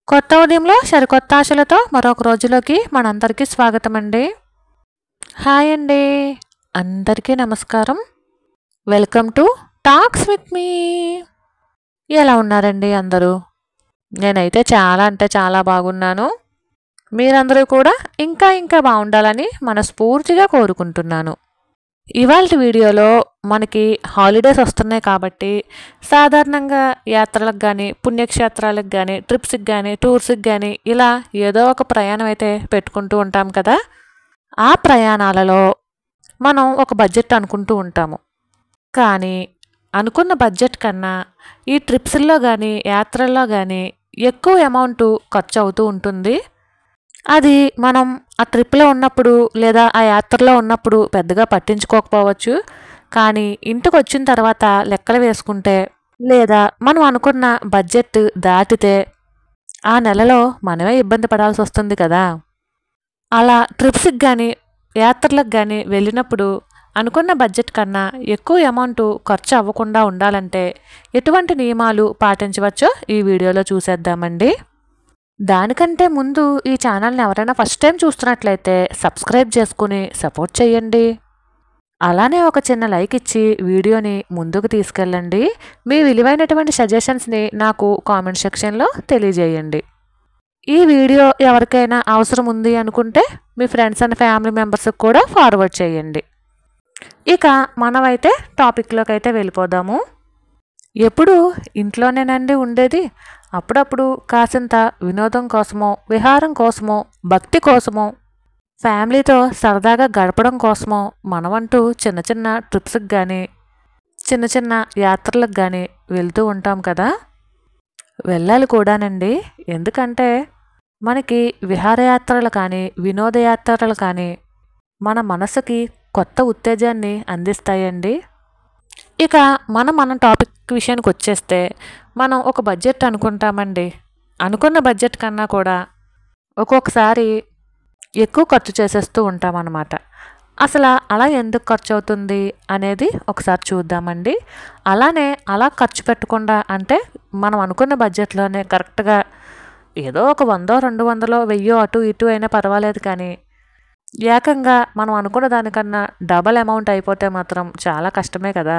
కొత్త ఉదయంలో సరికొత్త ఆశలతో మరొక రోజులోకి మనందరికీ స్వాగతం అండి. హాయ్ అండి, అందరికీ నమస్కారం. Welcome to talks with me. ఎలా ఉన్నారండి అందరూ? నేనైతే చాలా అంటే చాలా బాగున్నాను. మీరందరూ కూడా ఇంకా బాగుండాలని మనస్ఫూర్తిగా కోరుకుంటున్నాను. ఇవాల్టి వీడియోలో మనకి హాలిడేస్ వస్తున్నాయి కాబట్టి సాధారణంగా యాత్రలకు కానీ, పుణ్యక్షేత్రాలకు కానీ, ట్రిప్స్కి కానీ, టూర్స్కి కానీ ఇలా ఏదో ఒక ప్రయాణం అయితే పెట్టుకుంటూ ఉంటాం కదా. ఆ ప్రయాణాలలో మనం ఒక బడ్జెట్ అనుకుంటూ ఉంటాము. కానీ అనుకున్న బడ్జెట్ కన్నా ఈ ట్రిప్స్ల్లో కానీ, యాత్రల్లో కానీ ఎక్కువ అమౌంట్ ఖర్చు అవుతూ ఉంటుంది. అది మనం ఆ ట్రిప్లో ఉన్నప్పుడు లేదా ఆ యాత్రలో ఉన్నప్పుడు పెద్దగా పట్టించుకోకపోవచ్చు. కానీ ఇంటికి వచ్చిన తర్వాత లెక్కలు వేసుకుంటే లేదా మనం అనుకున్న బడ్జెట్ దాటితే ఆ నెలలో మనమే ఇబ్బంది పడాల్సి వస్తుంది కదా. అలా ట్రిప్స్కి కానీ, యాత్రలకు కానీ వెళ్ళినప్పుడు అనుకున్న బడ్జెట్ కన్నా ఎక్కువ అమౌంట్ ఖర్చు అవ్వకుండా ఉండాలంటే ఎటువంటి నియమాలు పాటించవచ్చో ఈ వీడియోలో చూసేద్దామండి. దానికంటే ముందు ఈ ఛానల్ని ఎవరైనా ఫస్ట్ టైం చూస్తున్నట్లయితే సబ్స్క్రైబ్ చేసుకుని సపోర్ట్ చేయండి. అలానే ఒక చిన్న లైక్ ఇచ్చి వీడియోని ముందుకు తీసుకెళ్ళండి. మీ విలువైనటువంటి సజెషన్స్ని నాకు కామెంట్ సెక్షన్లో తెలియజేయండి. ఈ వీడియో ఎవరికైనా అవసరం ఉంది అనుకుంటే మీ ఫ్రెండ్స్ అండ్ ఫ్యామిలీ మెంబర్స్కి కూడా ఫార్వర్డ్ చేయండి. ఇక మనమైతే టాపిక్లోకి అయితే వెళ్ళిపోదాము. ఎప్పుడు ఇంట్లోనేనండి ఉండేది. అప్పుడప్పుడు కాసింత వినోదం కోసమో, విహారం కోసమో, భక్తి కోసమో, ఫ్యామిలీతో సరదాగా గడపడం కోసమో మనమంటూ చిన్న చిన్న ట్రిప్స్కి కానీ, చిన్న చిన్న యాత్రలకు కానీ వెళ్తూ ఉంటాం కదా. వెళ్ళాలి కూడానండి. ఎందుకంటే మనకి విహారయాత్రలు కానీ, వినోదయాత్రలు కానీ మన మనసుకి కొత్త ఉత్తేజాన్ని అందిస్తాయండి. ఇక మన టాపిక్ విషయానికి వచ్చేస్తే మనం ఒక బడ్జెట్ అనుకుంటామండి. అనుకున్న బడ్జెట్ కన్నా కూడా ఒక్కొక్కసారి ఎక్కువ ఖర్చు చేసేస్తూ ఉంటామన్నమాట. అసలు అలా ఎందుకు ఖర్చు అవుతుంది అనేది ఒకసారి చూద్దామండి. అలానే అలా ఖర్చు పెట్టకుండా అంటే మనం అనుకున్న బడ్జెట్లోనే కరెక్ట్గా ఏదో ఒక 100, 200, 1000 అటు ఇటు అయినా పర్వాలేదు. కానీ ఏకంగా మనం అనుకున్న దానికన్నా డబల్ అమౌంట్ అయిపోతే మాత్రం చాలా కష్టమే కదా.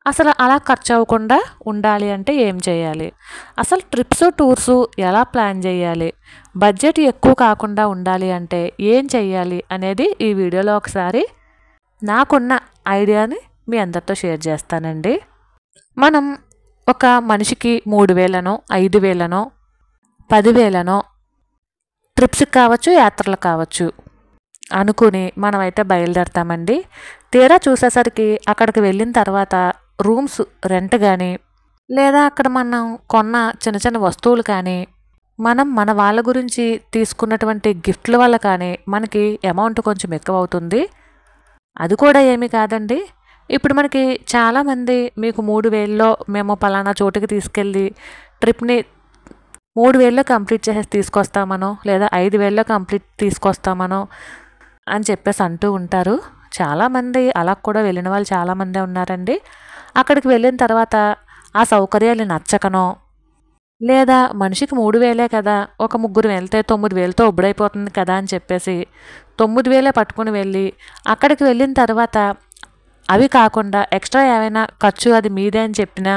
అసలు అలా ఖర్చు అవ్వకుండా ఉండాలి అంటే ఏం చేయాలి? అసలు ట్రిప్స్, టూర్సు ఎలా ప్లాన్ చేయాలి? బడ్జెట్ ఎక్కువ కాకుండా ఉండాలి అంటే ఏం చెయ్యాలి అనేది ఈ వీడియోలో ఒకసారి నాకున్న ఐడియాని మీ అందరితో షేర్ చేస్తానండి. మనం ఒక మనిషికి 3000నో, 5000నో, 10,000నో ట్రిప్స్కి కావచ్చు, యాత్రలకు కావచ్చు అనుకుని మనమైతే బయలుదేరతామండి. తీరా చూసేసరికి అక్కడికి వెళ్ళిన తర్వాత రూమ్స్ రెంట్ కానీ, లేదా అక్కడ మనం కొన్న చిన్న చిన్న వస్తువులు కానీ, మనం మన వాళ్ళ గురించి తీసుకున్నటువంటి గిఫ్ట్ల వల్ల కానీ మనకి అమౌంట్ కొంచెం ఎక్కువ అవుతుంది. అది కూడా ఏమీ కాదండి. ఇప్పుడు మనకి చాలామంది మీకు 3000లో మేము పలానా చోటుకి తీసుకెళ్ళి ట్రిప్ని 3000లో కంప్లీట్ చేసేసి తీసుకొస్తామనో, లేదా 5000లో కంప్లీట్ తీసుకొస్తామనో అని చెప్పేసి అంటూ ఉంటారు. చాలామంది అలా కూడా వెళ్ళిన వాళ్ళు చాలామందే ఉన్నారండి. అక్కడికి వెళ్ళిన తర్వాత ఆ సౌకర్యాలు నచ్చకనో, లేదా మనిషికి 3000 కదా, ఒక ముగ్గురు వెళ్తే 9000తో ఒబ్బడైపోతుంది కదా అని చెప్పేసి 9000 పట్టుకుని వెళ్ళి అక్కడికి వెళ్ళిన తర్వాత అవి కాకుండా ఎక్స్ట్రా ఏమైనా ఖర్చు అది మీదే అని చెప్పినా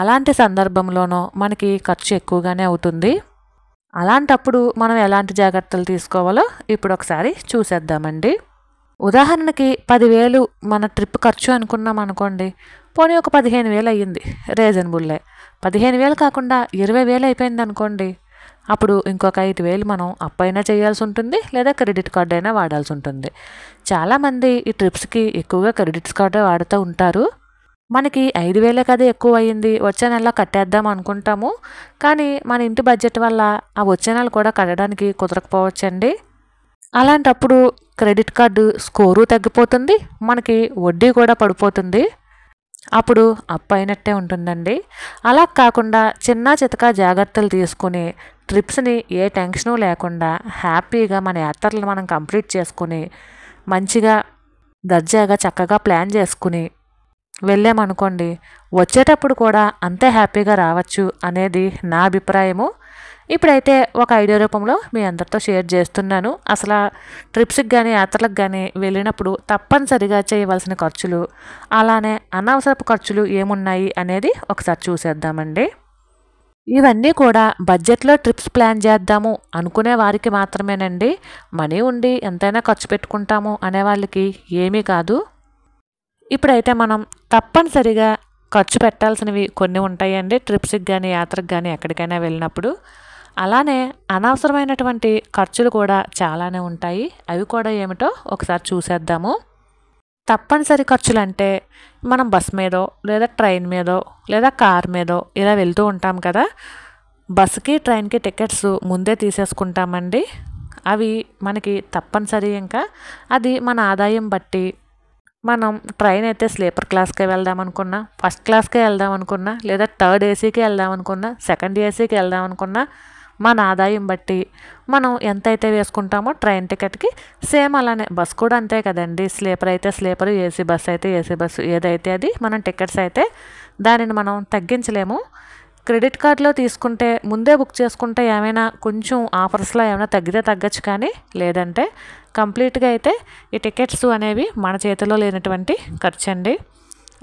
అలాంటి సందర్భంలోనో మనకి ఖర్చు ఎక్కువగానే అవుతుంది. అలాంటప్పుడు మనం ఎలాంటి జాగ్రత్తలు తీసుకోవాలో ఇప్పుడు ఒకసారి చూసేద్దామండి. ఉదాహరణకి 10,000 మన ట్రిప్ ఖర్చు అనుకున్నాం అనుకోండి. పోనీ ఒక 15,000 అయ్యింది, రీజనబుల్లే. 15,000 కాకుండా 20,000 అయిపోయింది అనుకోండి. అప్పుడు ఇంకొక 5,000 మనం అప్పైనా చేయాల్సి ఉంటుంది, లేదా క్రెడిట్ కార్డ్ అయినా వాడాల్సి ఉంటుంది. చాలామంది ఈ ట్రిప్స్కి ఎక్కువగా క్రెడిట్ కార్డే వాడుతూ ఉంటారు. మనకి 5,000 కదా ఎక్కువ అయ్యింది, వచ్చే నెల కట్టేద్దాం అనుకుంటాము. కానీ మన ఇంటి బడ్జెట్ వల్ల ఆ వచ్చే నెల కూడా కట్టడానికి కుదరకపోవచ్చండి. అలాంటప్పుడు క్రెడిట్ కార్డు స్కోరు తగ్గిపోతుంది, మనకి వడ్డీ కూడా పడిపోతుంది. అప్పుడు అప్పు అయినట్టే ఉంటుందండి. అలా కాకుండా చిన్న చితకా జాగ్రత్తలు తీసుకుని ట్రిప్స్ని ఏ టెన్షను లేకుండా హ్యాపీగా మన యాత్రలు మనం కంప్లీట్ చేసుకుని మంచిగా దర్జాగా చక్కగా ప్లాన్ చేసుకుని వెళ్ళామనుకోండి, వచ్చేటప్పుడు కూడా అంతే హ్యాపీగా రావచ్చు అనేది నా అభిప్రాయము. ఇప్పుడైతే ఒక ఐడియా రూపంలో మీ అందరితో షేర్ చేస్తున్నాను. అసలు ట్రిప్స్కి కానీ యాత్రలకు కానీ వెళ్ళినప్పుడు తప్పనిసరిగా చేయవలసిన ఖర్చులు, అలానే అనవసరపు ఖర్చులు ఏమున్నాయి అనేది ఒకసారి చూసేద్దామండి. ఇవన్నీ కూడా బడ్జెట్లో ట్రిప్స్ ప్లాన్ చేద్దాము అనుకునే వారికి మాత్రమేనండి. మనీ ఉండి ఎంతైనా ఖర్చు పెట్టుకుంటాము అనే వాళ్ళకి ఏమీ కాదు. ఇప్పుడైతే మనం తప్పనిసరిగా ఖర్చు పెట్టాల్సినవి కొన్ని ఉంటాయండి ట్రిప్స్కి కానీ యాత్రకు కానీ ఎక్కడికైనా వెళ్ళినప్పుడు. అలానే అనవసరమైనటువంటి ఖర్చులు కూడా చాలానే ఉంటాయి. అవి కూడా ఏమిటో ఒకసారి చూసేద్దాము. తప్పనిసరి ఖర్చులు అంటే మనం బస్ మీదో లేదా ట్రైన్ మీదో లేదా కార్ మీదో ఇలా వెళ్తూ ఉంటాం కదా. బస్సుకి ట్రైన్కి టికెట్స్ ముందే తీసేసుకుంటామండి. అవి మనకి తప్పనిసరి. ఇంకా అది మన ఆదాయం బట్టి మనం ట్రైన్ అయితే స్లీపర్ క్లాస్కే వెళ్దాం అనుకున్నా, ఫస్ట్ క్లాస్కే వెళ్దాం అనుకున్నా, లేదా థర్డ్ ఏసీకి వెళ్దాం అనుకున్నా, సెకండ్ ఏసీకి వెళ్దాం అనుకున్నా మన ఆదాయం బట్టి మనం ఎంతైతే వేసుకుంటామో ట్రైన్ టికెట్కి సేమ్ అలానే బస్ కూడా అంతే కదండి. స్లీపర్ అయితే స్లీపరు, ఏసీ బస్ అయితే ఏసీ బస్సు, ఏదైతే అది మనం టికెట్స్ అయితే దానిని మనం తగ్గించలేము. క్రెడిట్ కార్డులో తీసుకుంటే ముందే బుక్ చేసుకుంటే ఏమైనా కొంచెం ఆఫర్స్లో ఏమైనా తగ్గితే తగ్గచ్చు, కానీ లేదంటే కంప్లీట్గా అయితే ఈ టికెట్స్ అనేవి మన చేతిలో లేనటువంటి ఖర్చు అండి.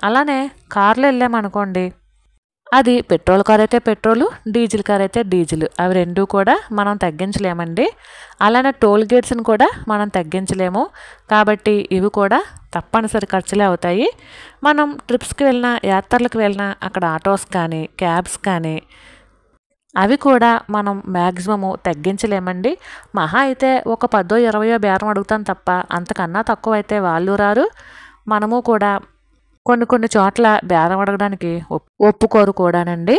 అలానే కార్లో వెళ్ళామనుకోండి, అది పెట్రోల్ కార్ అయితే పెట్రోలు, డీజిల్ కార్ అయితే డీజిల్, అవి రెండూ కూడా మనం తగ్గించలేమండి. అలానే టోల్ గేట్స్ని కూడా మనం తగ్గించలేము. కాబట్టి ఇవి కూడా తప్పనిసరి ఖర్చులే అవుతాయి. మనం ట్రిప్స్కి వెళ్ళినా యాత్రలకు వెళ్ళినా అక్కడ ఆటోస్ కానీ క్యాబ్స్ కానీ అవి కూడా మనం మ్యాక్సిమము తగ్గించలేమండి. మహా అయితే ఒక 10-20 బేరం అడుగుతాం తప్ప అంతకన్నా తక్కువ అయితే వాళ్ళు రారు, మనము కూడా కొన్ని చోట్ల బేరం అడగడానికి ఒప్పుకోరు కూడానండి.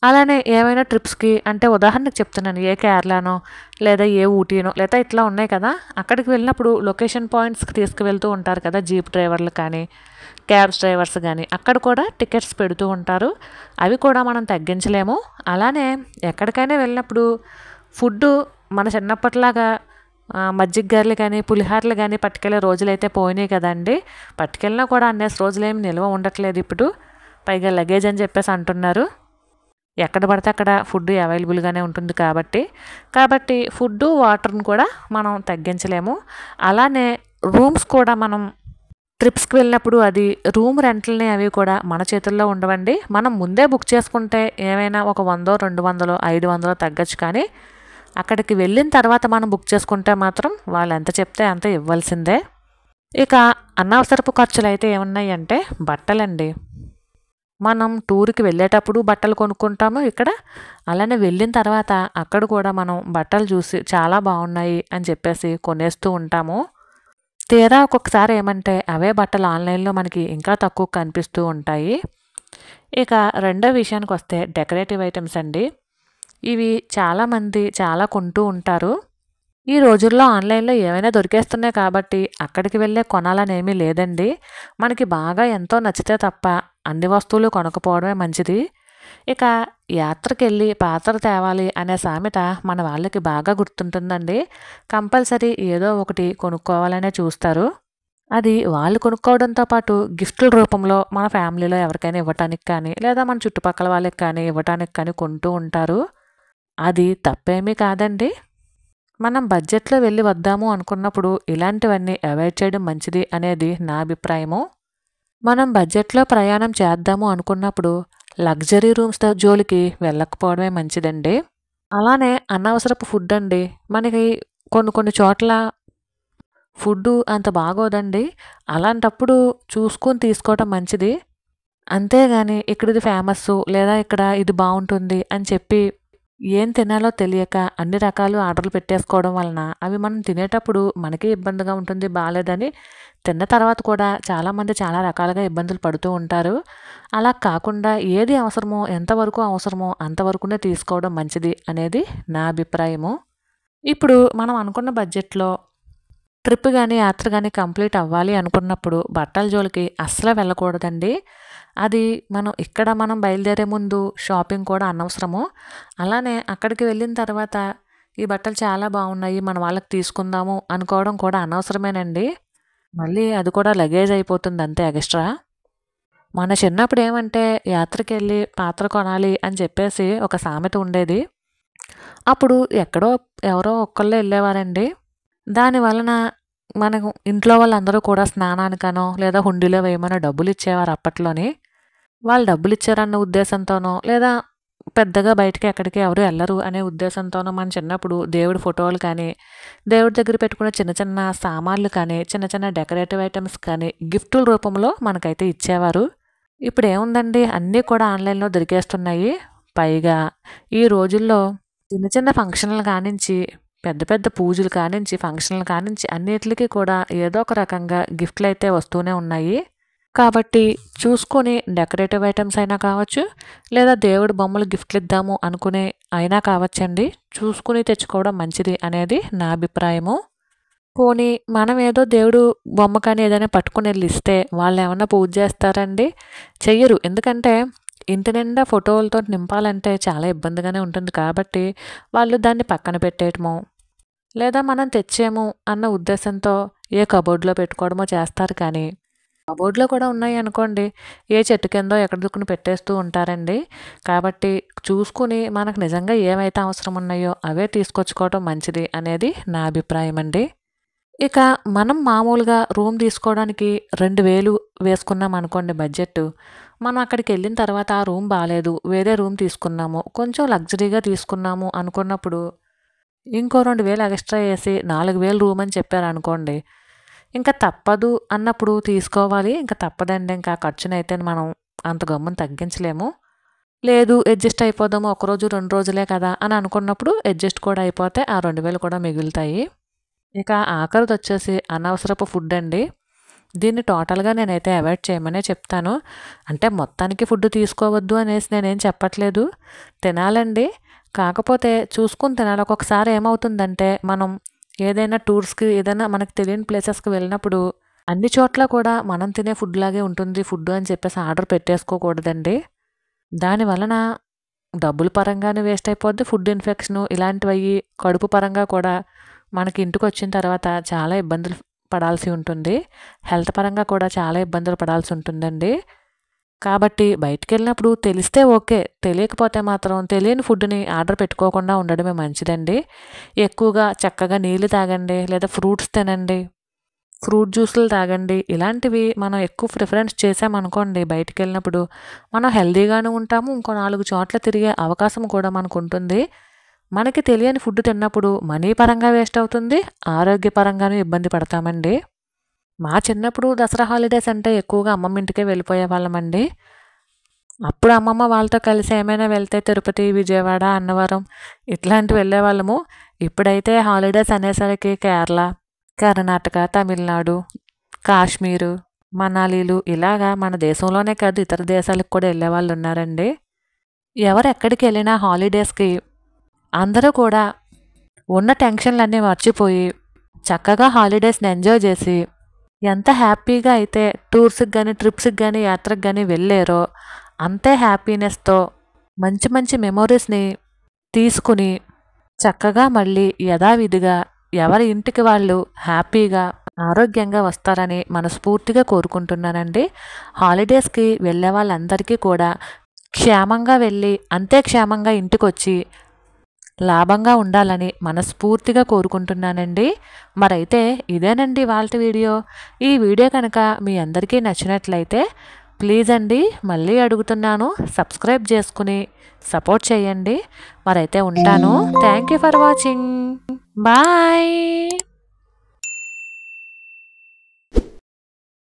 అలానే ఏమైనా ట్రిప్స్కి అంటే ఉదాహరణకు చెప్తున్నాను, ఏ కేరళనో లేదా ఏ ఊటీనో లేదా ఇట్లా ఉన్నాయి కదా, అక్కడికి వెళ్ళినప్పుడు లొకేషన్ పాయింట్స్కి తీసుకువెళ్తూ ఉంటారు కదా జీప్ డ్రైవర్లు కానీ క్యాబ్స్ డ్రైవర్స్ కానీ, అక్కడ కూడా టికెట్స్ పెడుతూ ఉంటారు. అవి కూడా మనం తగ్గించలేము. అలానే ఎక్కడికైనా వెళ్ళినప్పుడు ఫుడ్డు మన చిన్నప్పటిలాగా మజ్జిగ గారెలు కానీ పులిహారలు కానీ పట్టుకెళ్ళే రోజులైతే పోయినాయి కదండి. పట్టుకెళ్ళినా కూడా అన్నేసి రోజులేమి నిల్వ ఉండట్లేదు ఇప్పుడు. పైగా లగేజ్ అని చెప్పేసి అంటున్నారు. ఎక్కడ పడితే అక్కడ ఫుడ్ అవైలబుల్గానే ఉంటుంది కాబట్టి ఫుడ్డు వాటర్ని కూడా మనం తగ్గించలేము. అలానే రూమ్స్ కూడా మనం ట్రిప్స్కి వెళ్ళినప్పుడు అది రూమ్ రెంట్లని అవి కూడా మన చేతుల్లో ఉండవండి. మనం ముందే బుక్ చేసుకుంటే ఏమైనా ఒక 100, 200, 500 తగ్గచ్చు, కానీ అక్కడికి వెళ్ళిన తర్వాత మనం బుక్ చేసుకుంటే మాత్రం వాళ్ళు ఎంత చెప్తే అంత ఇవ్వాల్సిందే. ఇక అనవసరపు ఖర్చులు అయితే ఏమున్నాయి అంటే బట్టలండి. మనం టూర్కి వెళ్ళేటప్పుడు బట్టలు కొనుక్కుంటాము ఇక్కడ. అలానే వెళ్ళిన తర్వాత అక్కడ కూడా మనం బట్టలు చూసి చాలా బాగున్నాయి అని చెప్పేసి కొనేస్తూ ఉంటాము. తీరా ఒక్కొక్కసారి ఏమంటే అవే బట్టలు ఆన్లైన్లో మనకి ఇంకా తక్కువ కనిపిస్తూ ఉంటాయి. ఇక రెండో విషయానికి వస్తే డెకరేటివ్ ఐటమ్స్ అండి. ఇవి చాలామంది చాలా కొంటూ ఉంటారు. ఈ రోజుల్లో ఆన్లైన్లో ఏమైనా దొరికేస్తున్నాయి కాబట్టి అక్కడికి వెళ్ళే కొనాలనేమీ లేదండి. మనకి బాగా ఎంతో నచ్చితే తప్ప అన్ని వస్తువులు కొనకపోవడమే మంచిది. ఇక యాత్రకి వెళ్ళి పాత్ర తేవాలి అనే సామెత మన వాళ్ళకి బాగా గుర్తుంటుందండి. కంపల్సరీ ఏదో ఒకటి కొనుక్కోవాలనే చూస్తారు. అది వాళ్ళు కొనుక్కోవడంతో పాటు గిఫ్ట్ల రూపంలో మన ఫ్యామిలీలో ఎవరికైనా ఇవ్వటానికి కానీ లేదా మన చుట్టుపక్కల వాళ్ళకి కానీ ఇవ్వటానికి కానీ కొంటూ ఉంటారు. అది తప్పేమీ కాదండి. మనం బడ్జెట్లో వెళ్ళి వద్దాము అనుకున్నప్పుడు ఇలాంటివన్నీ అవాయిడ్ చేయడం మంచిది అనేది నా అభిప్రాయము. మనం బడ్జెట్లో ప్రయాణం చేద్దాము అనుకున్నప్పుడు లగ్జరీ రూమ్స్ జోలికి వెళ్ళకపోవడమే మంచిదండి. అలానే అనవసరపు ఫుడ్ అండి. మనకి కొన్ని చోట్ల ఫుడ్డు అంత బాగోదండి. అలాంటప్పుడు చూసుకొని తీసుకోవడం మంచిది. అంతేగాని ఇక్కడ ఇది ఫేమస్ లేదా ఇక్కడ ఇది బాగుంటుంది అని చెప్పి ఏం తినాలో తెలియక అన్ని రకాలు ఆర్డర్లు పెట్టేసుకోవడం వలన అవి మనం తినేటప్పుడు మనకి ఇబ్బందిగా ఉంటుంది, బాగాలేదని. తిన్న తర్వాత కూడా చాలామంది చాలా రకాలుగా ఇబ్బందులు పడుతూ ఉంటారు. అలా కాకుండా ఏది అవసరమో ఎంతవరకు అవసరమో అంతవరకునే తీసుకోవడం మంచిది అనేది నా అభిప్రాయము. ఇప్పుడు మనం అనుకున్న బడ్జెట్లో ట్రిప్ కానీ యాత్ర కానీ కంప్లీట్ అవ్వాలి అనుకున్నప్పుడు బట్టల జోలికి అస్సలు వెళ్ళకూడదండి. అది మనం బయలుదేరే ముందు షాపింగ్ కూడా అనవసరము. అలానే అక్కడికి వెళ్ళిన తర్వాత ఈ బట్టలు చాలా బాగున్నాయి మన వాళ్ళకి తీసుకుందాము అనుకోవడం కూడా అనవసరమేనండి. మళ్ళీ అది కూడా లగేజ్ అయిపోతుంది అంతే ఎక్స్ట్రా. మన చిన్నప్పుడు ఏమంటే యాత్రకి వెళ్ళి పాత్ర కొనాలి అని చెప్పేసి ఒక సామెత ఉండేది. అప్పుడు ఎక్కడో ఎవరో ఒక్కళ్ళే వెళ్ళేవారండి. దాని వలన మనకు ఇంట్లో వాళ్ళందరూ కూడా స్నానానికనో లేదా హుండీలో వేయమనో డబ్బులు ఇచ్చేవారు అప్పట్లోని. వాళ్ళు డబ్బులు ఇచ్చారన్న ఉద్దేశంతోనో లేదా పెద్దగా బయటికి ఎక్కడికి ఎవరు వెళ్ళరు అనే ఉద్దేశంతోనో మన చిన్నప్పుడు దేవుడి ఫోటోలు కానీ, దేవుడి దగ్గర పెట్టుకునే చిన్న చిన్న సామాన్లు కానీ, చిన్న చిన్న డెకరేటివ్ ఐటమ్స్ కానీ గిఫ్టుల రూపంలో మనకైతే ఇచ్చేవారు. ఇప్పుడు ఏముందండి, అన్నీ కూడా ఆన్లైన్లో దొరికేస్తున్నాయి. పైగా ఈ రోజుల్లో చిన్న చిన్న ఫంక్షన్లు కానించి పెద్ద పెద్ద పూజలు కానించి ఫంక్షన్లు కానించి అన్నిటికీ కూడా ఏదో ఒక రకంగా గిఫ్ట్లు అయితే వస్తూనే ఉన్నాయి. కాబట్టి చూసుకొని డెకరేటివ్ ఐటమ్స్ అయినా కావచ్చు, లేదా దేవుడి బొమ్మలు గిఫ్ట్లు ఇద్దాము అనుకునే అయినా కావచ్చండి. చూసుకుని తెచ్చుకోవడం మంచిది అనేది నా అభిప్రాయము. పోనీ మనం ఏదో దేవుడు బొమ్మ కానీ ఏదైనా పట్టుకుని వెళ్ళి ఇస్తే వాళ్ళు ఏమన్నా పూజ చేస్తారండి? చెయ్యరు. ఎందుకంటే ఇంటి నిండా ఫోటోలతో నింపాలంటే చాలా ఇబ్బందిగానే ఉంటుంది. కాబట్టి వాళ్ళు దాన్ని పక్కన పెట్టేయటమో లేదా మనం తెచ్చేమో అన్న ఉద్దేశంతో ఏ కబోర్డ్లో పెట్టుకోవడమో చేస్తారు. కానీ కబోర్డ్లో కూడా ఉన్నాయి అనుకోండి, ఏ చెట్టు కిందో ఎక్కడ దుక్కుని పెట్టేస్తూ ఉంటారండి. కాబట్టి చూసుకుని మనకు నిజంగా ఏవైతే అవసరం ఉన్నాయో అవే తీసుకొచ్చుకోవడం మంచిది అనేది నా అభిప్రాయం అండి. ఇక మనం మామూలుగా రూమ్ తీసుకోవడానికి 2000 వేసుకున్నాం అనుకోండి బడ్జెట్. మనం అక్కడికి వెళ్ళిన తర్వాత ఆ రూమ్ బాగాలేదు, వేరే రూమ్ తీసుకున్నాము, కొంచెం లగ్జరీగా తీసుకున్నాము అనుకున్నప్పుడు ఇంకో 2000 ఎక్స్ట్రా వేసి 4000 రూమ్ అని చెప్పారు అనుకోండి, ఇంకా తప్పదు అన్నప్పుడు తీసుకోవాలి. ఇంకా తప్పదండి, ఇంకా ఖర్చునైతే మనం అంత గమ్మున తగ్గించలేము. లేదు అడ్జస్ట్ అయిపోదాము, ఒకరోజు 2 రోజులే కదా అని అనుకున్నప్పుడు అడ్జస్ట్ కూడా అయిపోతే ఆ 2000 కూడా మిగులుతాయి. ఇక ఆఖరిది వచ్చేసి అనవసరపు ఫుడ్ అండి. దీన్ని టోటల్గా నేనైతే అవాయిడ్ చేయమనే చెప్తాను. అంటే మొత్తానికి ఫుడ్ తీసుకోవద్దు అనేసి నేనేం చెప్పట్లేదు, తినాలండి. కాకపోతే చూసుకుని తినాలి. ఒక్కొక్కసారి ఏమవుతుందంటే మనం ఏదైనా టూర్స్కి ఏదైనా మనకు తెలియని ప్లేసెస్కి వెళ్ళినప్పుడు అన్ని చోట్ల కూడా మనం తినే ఫుడ్ లాగే ఉంటుంది ఫుడ్ అని చెప్పేసి ఆర్డర్ పెట్టేసుకోకూడదండి. దాని వలన డబ్బుల పరంగానే వేస్ట్ అయిపోద్ది, ఫుడ్ ఇన్ఫెక్షను ఇలాంటివి అయ్యి కడుపు పరంగా కూడా మనకి ఇంటికి వచ్చిన తర్వాత చాలా ఇబ్బందులు పడాల్సి ఉంటుంది. హెల్త్ పరంగా కూడా చాలా ఇబ్బందులు పడాల్సి ఉంటుందండి. కాబట్టి బయటికి వెళ్ళినప్పుడు తెలిస్తే ఓకే, తెలియకపోతే మాత్రం తెలియని ఫుడ్ని ఆర్డర్ పెట్టుకోకుండా ఉండడమే మంచిదండి. ఎక్కువగా చక్కగా నీళ్ళు తాగండి, లేదా ఫ్రూట్స్ తినండి, ఫ్రూట్ జ్యూసులు తాగండి. ఇలాంటివి మనం ఎక్కువ ప్రిఫరెన్స్ చేసామనుకోండి బయటికి వెళ్ళినప్పుడు మనం హెల్తీగానే ఉంటాము. ఇంకో 4 చోట్ల తిరిగే అవకాశం కూడా మనకు ఉంటుంది. మనకి తెలియని ఫుడ్ తిన్నప్పుడు మనీ పరంగా వేస్ట్ అవుతుంది, ఆరోగ్యపరంగానూ ఇబ్బంది పడతామండి. మా చిన్నప్పుడు దసరా హాలిడేస్ అంటే ఎక్కువగా అమ్మమ్మ ఇంటికే వెళ్ళిపోయేవాళ్ళమండి. అప్పుడు అమ్మమ్మ వాళ్ళతో కలిసి ఏమైనా వెళ్తే తిరుపతి, విజయవాడ, అన్నవరం ఇట్లాంటివి వెళ్ళేవాళ్ళము. ఇప్పుడైతే హాలిడేస్ అనేసరికి కేరళ, కర్ణాటక, తమిళనాడు, కాశ్మీరు, మనాలీలు ఇలాగా మన దేశంలోనే కాదు ఇతర దేశాలకు కూడా వెళ్ళేవాళ్ళు ఉన్నారండి. ఎవరు ఎక్కడికి వెళ్ళినా హాలిడేస్కి అందరూ కూడా ఉన్న టెన్షన్లన్నీ మర్చిపోయి చక్కగా హాలిడేస్ని ఎంజాయ్ చేసి ఎంత హ్యాపీగా అయితే టూర్స్కి కానీ ట్రిప్స్కి కానీ యాత్రకు కానీ వెళ్ళారో అంతే హ్యాపీనెస్తో మంచి మంచి మెమొరీస్ని తీసుకుని చక్కగా మళ్ళీ యథావిధిగా ఎవరి ఇంటికి వాళ్ళు హ్యాపీగా ఆరోగ్యంగా వస్తారని మనస్ఫూర్తిగా కోరుకుంటున్నానండి. హాలిడేస్కి వెళ్ళే వాళ్ళందరికీ కూడా క్షేమంగా వెళ్ళి అంతే క్షేమంగా ఇంటికి వచ్చి లాభంగా ఉండాలని మనస్ఫూర్తిగా కోరుకుంటున్నానండి. మరైతే ఇదేనండి ఇవాల్టి వీడియో. ఈ వీడియో కనుక మీ అందరికీ నచ్చినట్లయితే ప్లీజ్ అండి, మళ్ళీ అడుగుతున్నాను, సబ్స్క్రైబ్ చేసుకుని సపోర్ట్ చేయండి. మరైతే ఉంటాను. Thank you for watching. Bye.